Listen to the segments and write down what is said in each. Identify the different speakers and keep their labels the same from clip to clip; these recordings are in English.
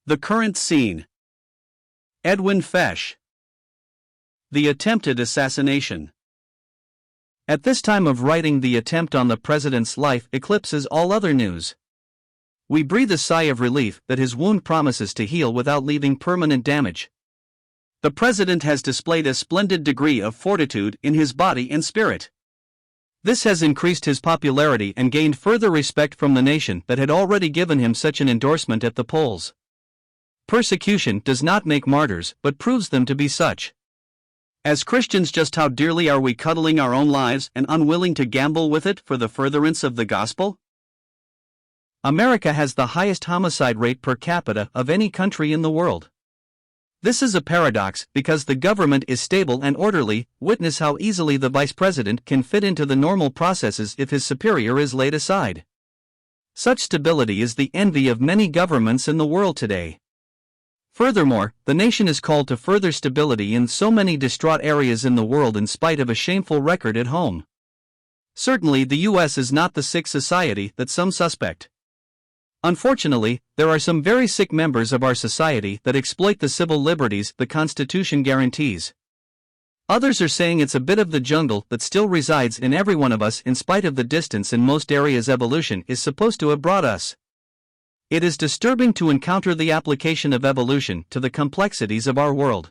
Speaker 1: The current scene. Edwin Fesche. The attempted assassination. At this time of writing, the attempt on the president's life eclipses all other news. We breathe a sigh of relief that his wound promises to heal without leaving permanent damage. The president has displayed a splendid degree of fortitude in his body and spirit. This has increased his popularity and gained further respect from the nation that had already given him such an endorsement at the polls. Persecution does not make martyrs, but proves them to be such. As Christians, just how dearly are we cuddling our own lives and unwilling to gamble with it for the furtherance of the gospel? America has the highest homicide rate per capita of any country in the world. This is a paradox because the government is stable and orderly. Witness how easily the vice president can fit into the normal processes if his superior is laid aside. Such stability is the envy of many governments in the world today. Furthermore, the nation is called to further stability in so many distraught areas in the world in spite of a shameful record at home. Certainly, the U.S. is not the sick society that some suspect. Unfortunately, there are some very sick members of our society that exploit the civil liberties the Constitution guarantees. Others are saying it's a bit of the jungle that still resides in every one of us in spite of the distance in most areas evolution is supposed to have brought us. It is disturbing to encounter the application of evolution to the complexities of our world.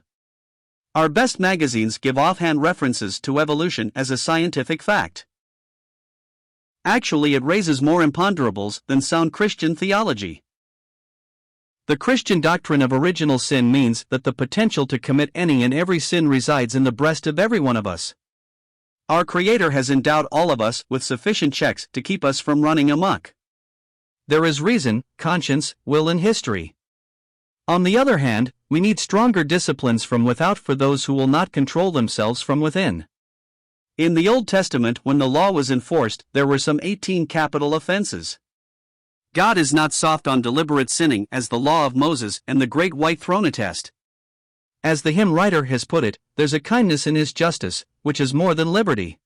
Speaker 1: Our best magazines give offhand references to evolution as a scientific fact. Actually, it raises more imponderables than sound Christian theology. The Christian doctrine of original sin means that the potential to commit any and every sin resides in the breast of every one of us. Our Creator has endowed all of us with sufficient checks to keep us from running amuck. There is reason, conscience, will, and history. On the other hand, we need stronger disciplines from without for those who will not control themselves from within. In the Old Testament, when the law was enforced, there were some 18 capital offenses. God is not soft on deliberate sinning as the law of Moses and the great white throne attest. As the hymn writer has put it, there's a kindness in his justice, which is more than liberty.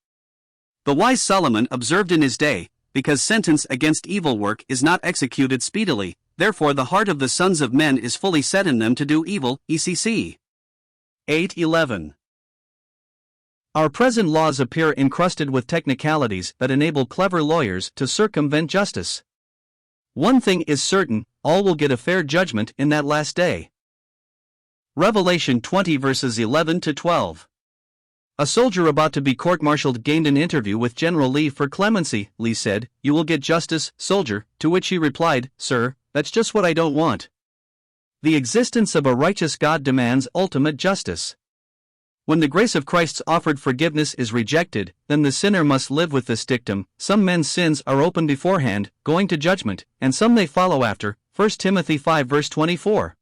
Speaker 1: The wise Solomon observed in his day, because sentence against evil work is not executed speedily, therefore the heart of the sons of men is fully set in them to do evil, ECC 8:11. Our present laws appear encrusted with technicalities that enable clever lawyers to circumvent justice. One thing is certain, all will get a fair judgment in that last day. Revelation 20 verses 11 to 12. A soldier about to be court-martialed gained an interview with General Lee for clemency. Lee said, "You will get justice, soldier," to which he replied, "Sir, that's just what I don't want." The existence of a righteous God demands ultimate justice. When the grace of Christ's offered forgiveness is rejected, then the sinner must live with this dictum: some men's sins are open beforehand, going to judgment, and some they follow after. 1 Timothy 5 verse 24.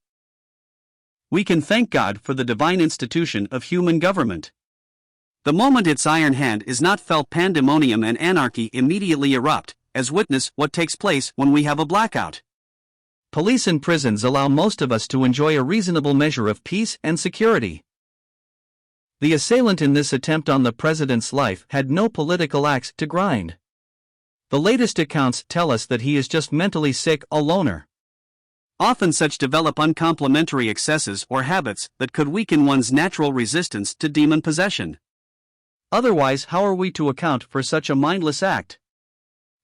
Speaker 1: We can thank God for the divine institution of human government. The moment its iron hand is not felt, pandemonium and anarchy immediately erupt, as witness what takes place when we have a blackout. Police and prisons allow most of us to enjoy a reasonable measure of peace and security. The assailant in this attempt on the president's life had no political axe to grind. The latest accounts tell us that he is just mentally sick, a loner. Often such develop uncomplimentary excesses or habits that could weaken one's natural resistance to demon possession. Otherwise, how are we to account for such a mindless act?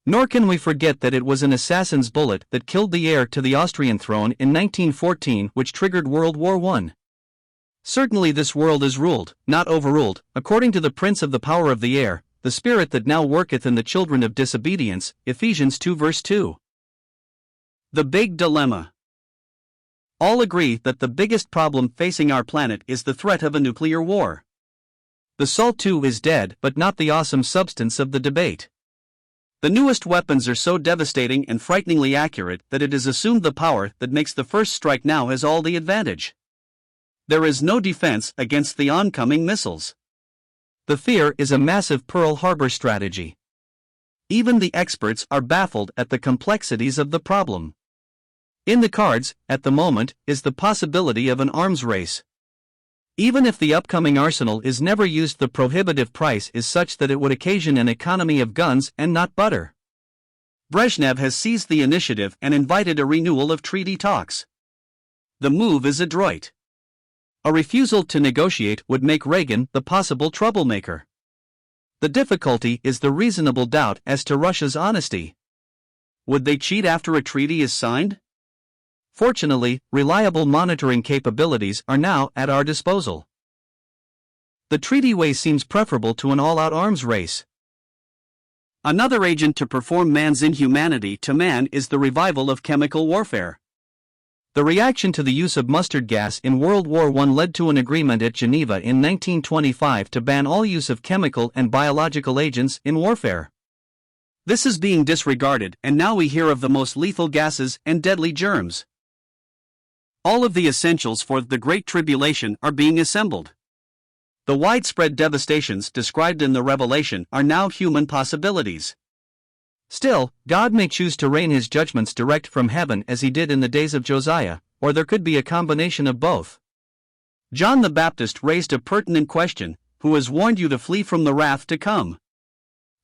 Speaker 1: Nor can we forget that it was an assassin's bullet that killed the heir to the Austrian throne in 1914, which triggered World War I. Certainly this world is ruled, not overruled, according to the prince of the power of the air, the spirit that now worketh in the children of disobedience, Ephesians 2 verse 2. The big dilemma. All agree that the biggest problem facing our planet is the threat of a nuclear war. The Salt II is dead, but not the awesome substance of the debate. The newest weapons are so devastating and frighteningly accurate that it is assumed the power that makes the first strike now has all the advantage. There is no defense against the oncoming missiles. The fear is a massive Pearl Harbor strategy. Even the experts are baffled at the complexities of the problem. In the cards, at the moment, is the possibility of an arms race. Even if the upcoming arsenal is never used, the prohibitive price is such that it would occasion an economy of guns and not butter. Brezhnev has seized the initiative and invited a renewal of treaty talks. The move is adroit. A refusal to negotiate would make Reagan the possible troublemaker. The difficulty is the reasonable doubt as to Russia's honesty. Would they cheat after a treaty is signed? Fortunately, reliable monitoring capabilities are now at our disposal. The treaty way seems preferable to an all-out arms race. Another agent to perform man's inhumanity to man is the revival of chemical warfare. The reaction to the use of mustard gas in World War I led to an agreement at Geneva in 1925 to ban all use of chemical and biological agents in warfare. This is being disregarded, and now we hear of the most lethal gases and deadly germs. All of the essentials for the Great Tribulation are being assembled. The widespread devastations described in the Revelation are now human possibilities. Still, God may choose to rain his judgments direct from heaven as he did in the days of Josiah, or there could be a combination of both. John the Baptist raised a pertinent question: who has warned you to flee from the wrath to come?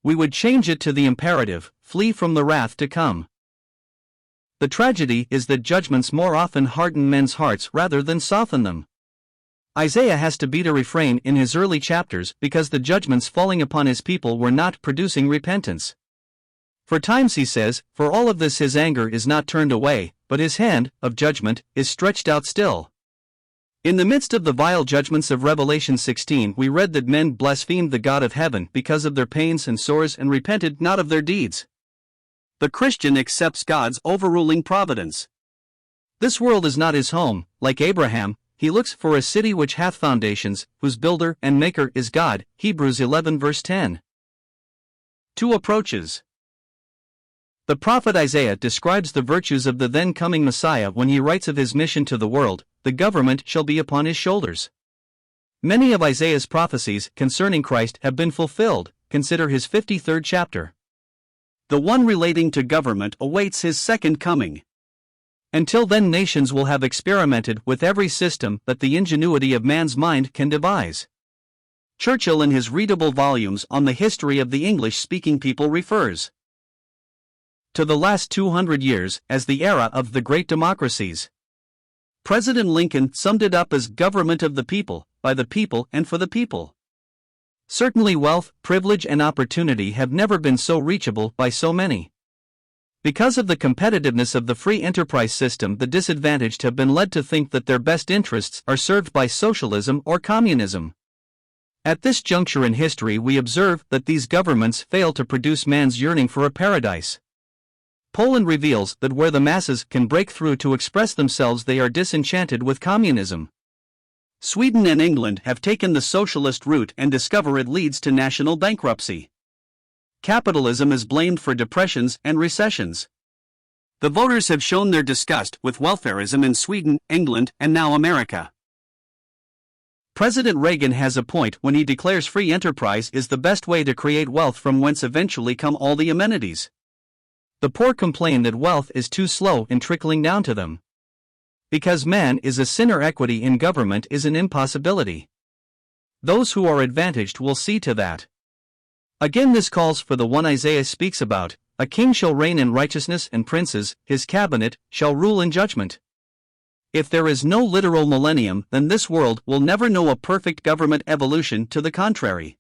Speaker 1: We would change it to the imperative: flee from the wrath to come. The tragedy is that judgments more often harden men's hearts rather than soften them. Isaiah has to beat a refrain in his early chapters because the judgments falling upon his people were not producing repentance. For times he says, for all of this his anger is not turned away, but his hand, of judgment, is stretched out still. In the midst of the vile judgments of Revelation 16 we read that men blasphemed the God of heaven because of their pains and sores and repented not of their deeds. The Christian accepts God's overruling providence. This world is not his home. Like Abraham, he looks for a city which hath foundations, whose builder and maker is God. Hebrews 11 verse 10. 2 approaches. The prophet Isaiah describes the virtues of the then coming Messiah when he writes of his mission to the world: the government shall be upon his shoulders. Many of Isaiah's prophecies concerning Christ have been fulfilled. Consider his 53rd chapter. The one relating to government awaits his second coming. Until then, nations will have experimented with every system that the ingenuity of man's mind can devise. Churchill, in his readable volumes on the history of the English-speaking people, refers to the last 200 years as the era of the great democracies. President Lincoln summed it up as government of the people, by the people and for the people. Certainly wealth, privilege and opportunity have never been so reachable by so many. Because of the competitiveness of the free enterprise system, the disadvantaged have been led to think that their best interests are served by socialism or communism. At this juncture in history we observe that these governments fail to produce man's yearning for a paradise. Poland reveals that where the masses can break through to express themselves they are disenchanted with communism. Sweden and England have taken the socialist route and discover it leads to national bankruptcy. Capitalism is blamed for depressions and recessions. The voters have shown their disgust with welfarism in Sweden, England, and now America. President Reagan has a point when he declares free enterprise is the best way to create wealth from whence eventually come all the amenities. The poor complain that wealth is too slow in trickling down to them. Because man is a sinner, equity in government is an impossibility. Those who are advantaged will see to that. Again, this calls for the one Isaiah speaks about: a king shall reign in righteousness and princes, his cabinet, shall rule in judgment. If there is no literal millennium, then this world will never know a perfect government evolution. To the contrary.